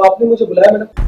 तो आपने मुझे बुलाया मैडम?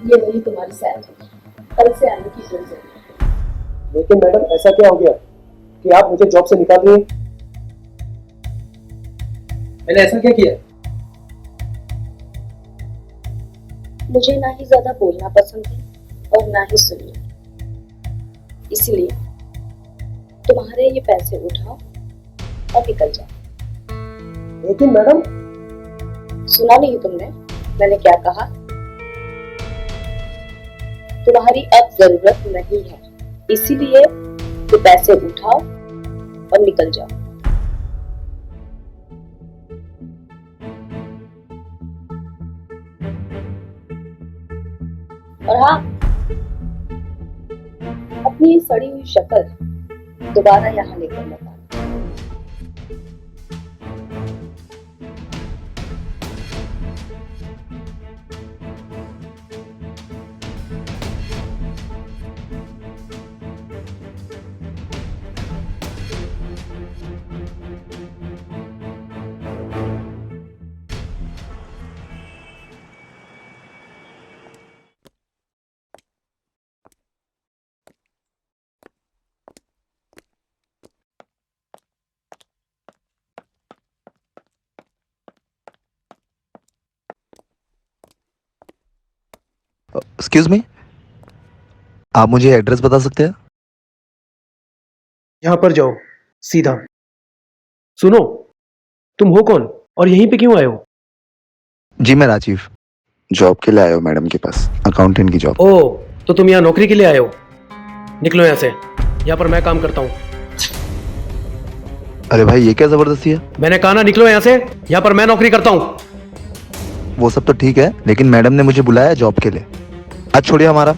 ये वही तुम्हारी सैलरी, कल से आने की कोई जरूरत नहीं। लेकिन मैडम ऐसा क्या हो गया कि आप मुझे जॉब से निकाल रही हैं? मैंने ऐसा क्या किया? मुझे ना ही ज्यादा बोलना पसंद है और ना ही सुनना, इसलिए तुम्हारे ये पैसे उठाओ और निकल जाओ। लेकिन मैडम, सुना नहीं तुमने मैंने क्या कहा? तुम्हारी अब जरूरत नहीं है, इसीलिए ये पैसे उठाओ और निकल जाओ। और हाँ, अपनी ये सड़ी हुई शक्ल दोबारा यहाँ लेकर मत आना। एक्सक्यूज मी, आप मुझे एड्रेस बता सकते हैं? यहाँ पर जाओ सीधा। सुनो, तुम हो कौन और यहीं पे क्यों आए हो? जी मैं राजीव, जॉब के लिए आया हूँ मैडम के पास, अकाउंटेंट की जॉब। ओ, तो तुम यहाँ नौकरी के लिए आए हो? निकलो यहाँ से, यहाँ पर मैं काम करता हूँ। अरे भाई ये क्या जबरदस्ती है? मैंने कहा ना निकलो यहाँ से, यहाँ पर मैं नौकरी करता हूँ। वो सब तो ठीक है, लेकिन मैडम ने मुझे बुलाया जॉब के लिए। आज छोड़िए हमारा।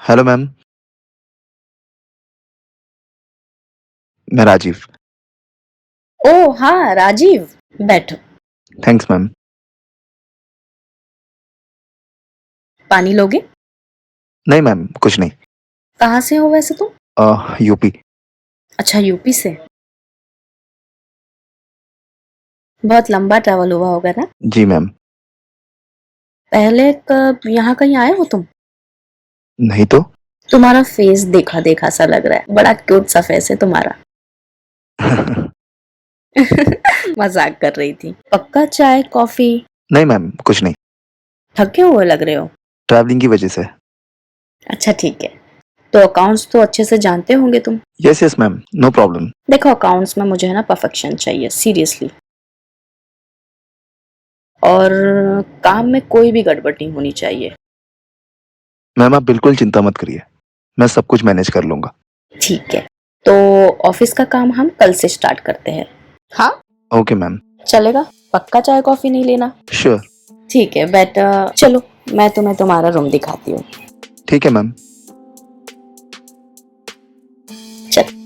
हेलो मैम, मैं राजीव। ओ हाँ राजीव, बैठो। Thanks ma'am. पानी लोगे? नहीं मैम, कुछ नहीं। कहाँ से हो वैसे तुम? यूपी। अच्छा, यूपी से। बहुत लंबा ट्रैवल हुआ होगा ना? जी मैम। पहले कब यहाँ कहीं आए हो तुम? नहीं तो। तुम्हारा फेस देखा देखा सा लग रहा है, बड़ा क्यूट सा फेस है तुम्हारा। मजाक कर रही थी। पक्का चाय कॉफी? नहीं मैम, कुछ नहीं। थके हुए लग रहे हो। ट्रैवलिंग की वजह से। अच्छा ठीक है, तो अकाउंट्स तो अच्छे से जानते होंगे तुम। Yes yes ma'am, no problem. देखो अकाउंट्स में मुझे है ना परफेक्शन चाहिए, सीरियसली। और काम में कोई भी गड़बड़ नहीं होनी चाहिए। मैम आप बिल्कुल चिंता मत करिए, मैं सब कुछ मैनेज कर लूंगा। ठीक है, तो ऑफिस का काम हम कल से स्टार्ट करते हैं। हाँ ओके मैम। चलेगा? पक्का चाय कॉफी नहीं लेना? श्योर। ठीक है बेटा, चलो मैं तुम्हें तुम्हारा रूम दिखाती हूँ। ठीक है मैम। चल।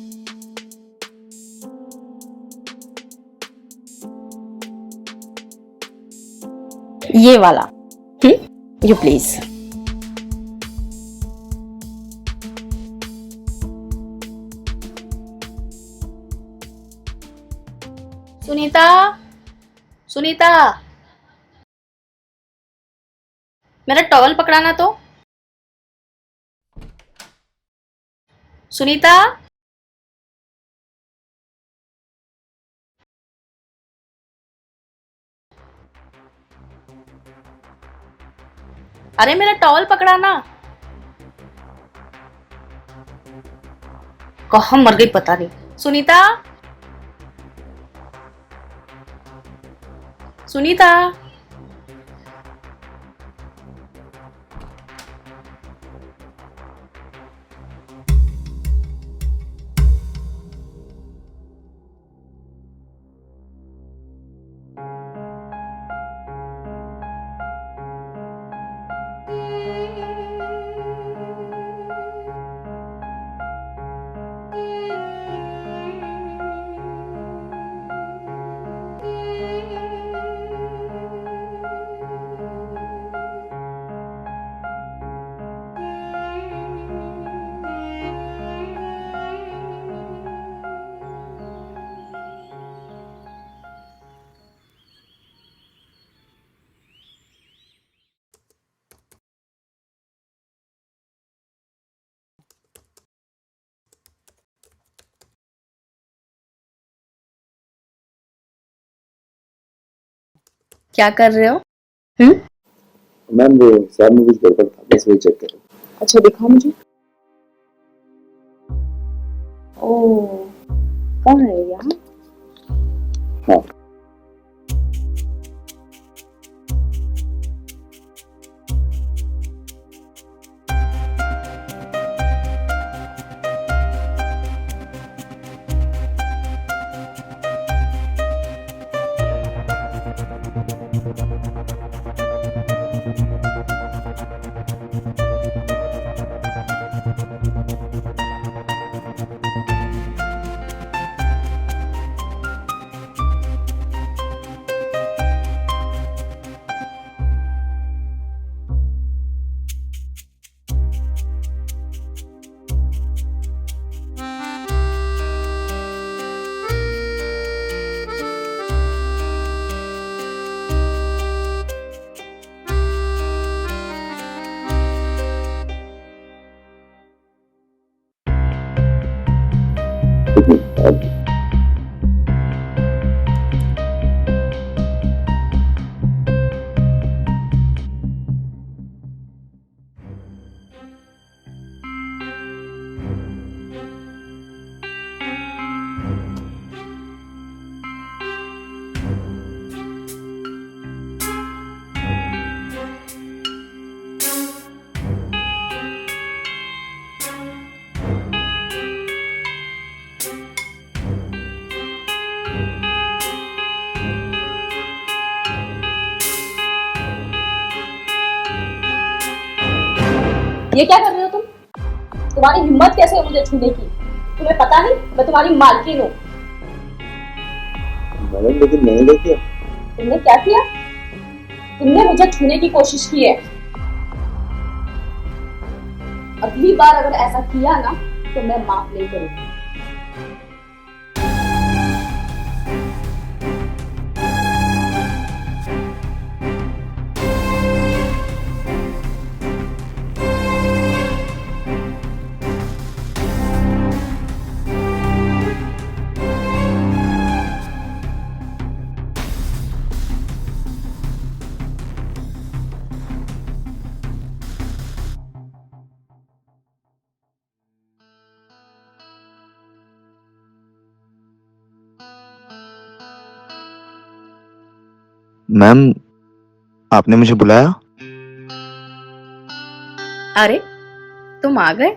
ये वाला, यू प्लीज। सुनीता, सुनीता, मेरा टॉवल पकड़ाना तो। सुनीता, अरे मेरा टॉवल पकड़ा ना। कहाँ मर गई पता नहीं। सुनीता, सुनीता। क्या कर रहे हो? मैम वो सर में कुछ गड़बड़ था, बस वही चेक करो। अच्छा दिखाओ मुझे। ओ, कहाँ है यहाँ? हाँ एक मिनट अब ये क्या कर रहे हो तुम? तुम्हारी हिम्मत कैसे है मुझे छूने की? तुम्हें पता नहीं मैं तुम्हारी मालकिन हूँ। मैडम लेकिन मैंने क्या किया? तुमने क्या किया? तुमने मुझे छूने की कोशिश की है। अगली बार अगर ऐसा किया ना तो मैं माफ नहीं करूंगी। मैम आपने मुझे बुलाया? अरे तुम आ गए।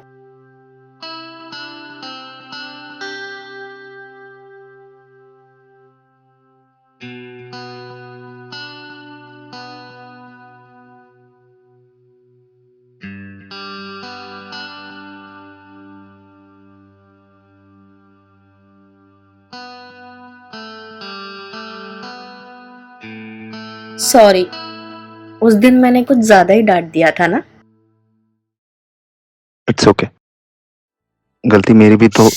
सॉरी, उस दिन मैंने कुछ ज्यादा ही डांट दिया था ना। इट्स ओके, गलती मेरी भी तो।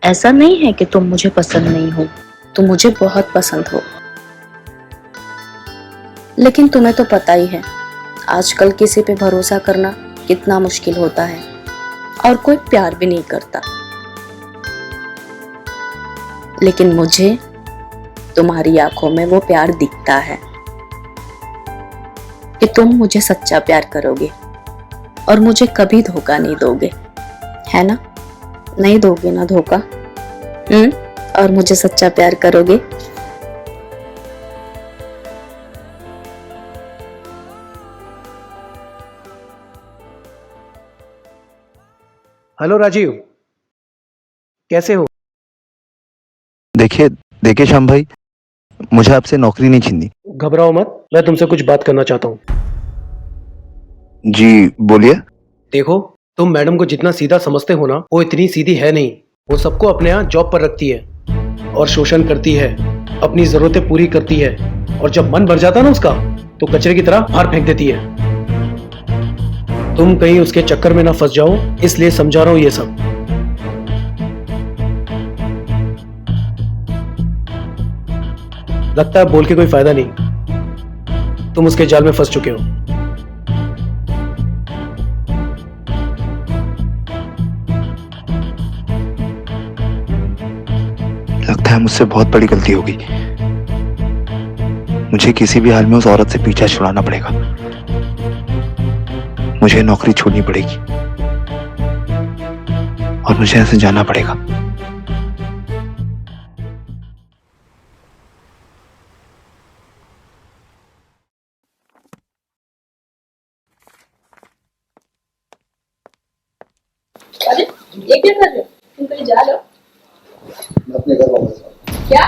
ऐसा नहीं है कि तुम मुझे पसंद नहीं हो, तुम मुझे बहुत पसंद हो। लेकिन तुम्हें तो पता ही है आजकल किसी पे भरोसा करना कितना मुश्किल होता है, और कोई प्यार भी नहीं करता। लेकिन मुझे तुम्हारी आंखों में वो प्यार दिखता है। कि तुम मुझे सच्चा प्यार करोगे और मुझे कभी धोखा नहीं दोगे, है ना? नहीं दोगे ना धोखा? और मुझे सच्चा प्यार करोगे? हेलो राजीव, कैसे हो? देखिए देखिए श्याम भाई, मुझे आपसे नौकरी नहीं छीननी। घबराओ मत, मैं तुमसे कुछ बात करना चाहता हूँ। जी बोलिए। देखो, तुम मैडम को जितना सीधा समझते हो ना, वो इतनी सीधी है नहीं। वो सबको अपने यहाँ जॉब पर रखती है और शोषण करती है, अपनी जरूरतें पूरी करती है, और जब मन भर जाता है ना उसका, तो कचरे की तरह बाहर फेंक देती है। तुम कहीं उसके चक्कर में ना फंस जाओ, इसलिए समझा रहा हूँ ये सब। लगता है बोल के कोई फायदा नहीं, तुम उसके जाल में फंस चुके हो। लगता है मुझसे बहुत बड़ी गलती हो गई। मुझे किसी भी हाल में उस औरत से पीछा छुड़ाना पड़ेगा। मुझे नौकरी छोड़नी पड़ेगी और मुझे ऐसे जाना पड़ेगा। अरे ये क्या कर रहे हो? तुम कहीं जा रहे हो? मैं अपने घर वापस आ रहा क्या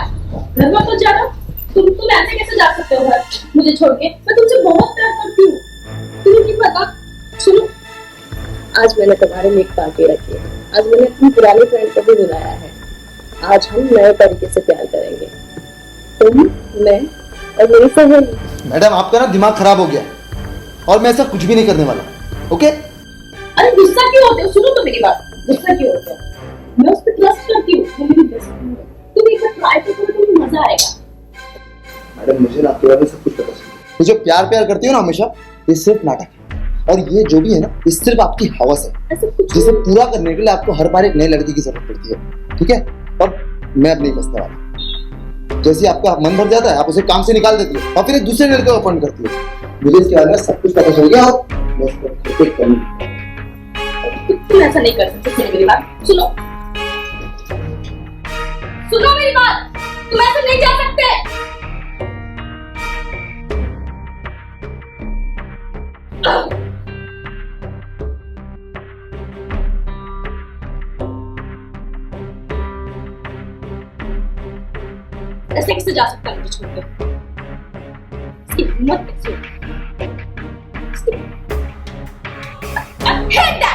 घर वापस जा रहे हो? तुम ऐसे कैसे जा सकते हो घर मुझे छोड़ के? मैं तुमसे बहुत प्यार करती हूँ, तुम्हें नहीं पता? सुनो, आज मैंने तुम्हारे लिए एक पार्टी रखी है। आज मैंने अपनी पुरानी फ्रेंड को भी बुलाया है। आज हम नए तरीके से प्यार करेंगे, तुम, मैं और मेरी सहेली। हूँ। मैडम आपका ना दिमाग खराब हो गया और मैं ऐसा कुछ भी नहीं करने वाला। ओके? अरे गुस्सा क्यों होते हो? सुनो तो मेरी बात, गुस्सा क्यों होते हो? मैं उस पर ट्रस्ट करती हूँ, वो मेरी बेस्ट फ्रेंड है। तुम एक बार ट्राई तो करो, तुम्हें मजा आएगा। मैडम मुझे ना आपके बारे में सब कुछ पता चला। ये जो प्यार प्यार करती हो ना हमेशा, ये सिर्फ नाटक है, और ये जो भी है ना, ये सिर्फ आपकी हवस है, ऐसा कुछ जिसे पूरा करने के लिए आपको हर बार एक नए लड़की की जरूरत पड़ती है। ठीक है? अब मैं अब नहीं फंसने वाला। जैसे आपका मन भर जाता है, आप उसे काम से निकाल देती हो और फिर एक दूसरे लड़के को अपॉइंट करती हो। मुझे इसके बारे में सब कुछ पता चल गया और मैं इसको खुद करूंगी। तुम ऐसा नहीं कर सकते। सुनो मेरी बात, सुनो सुनो मेरी बात, तुम ऐसे नहीं जा सकते। ऐसे कैसे जा सकता है मुझे छोड़ के? इसकी हिम्मत कैसे होती है? I hate that!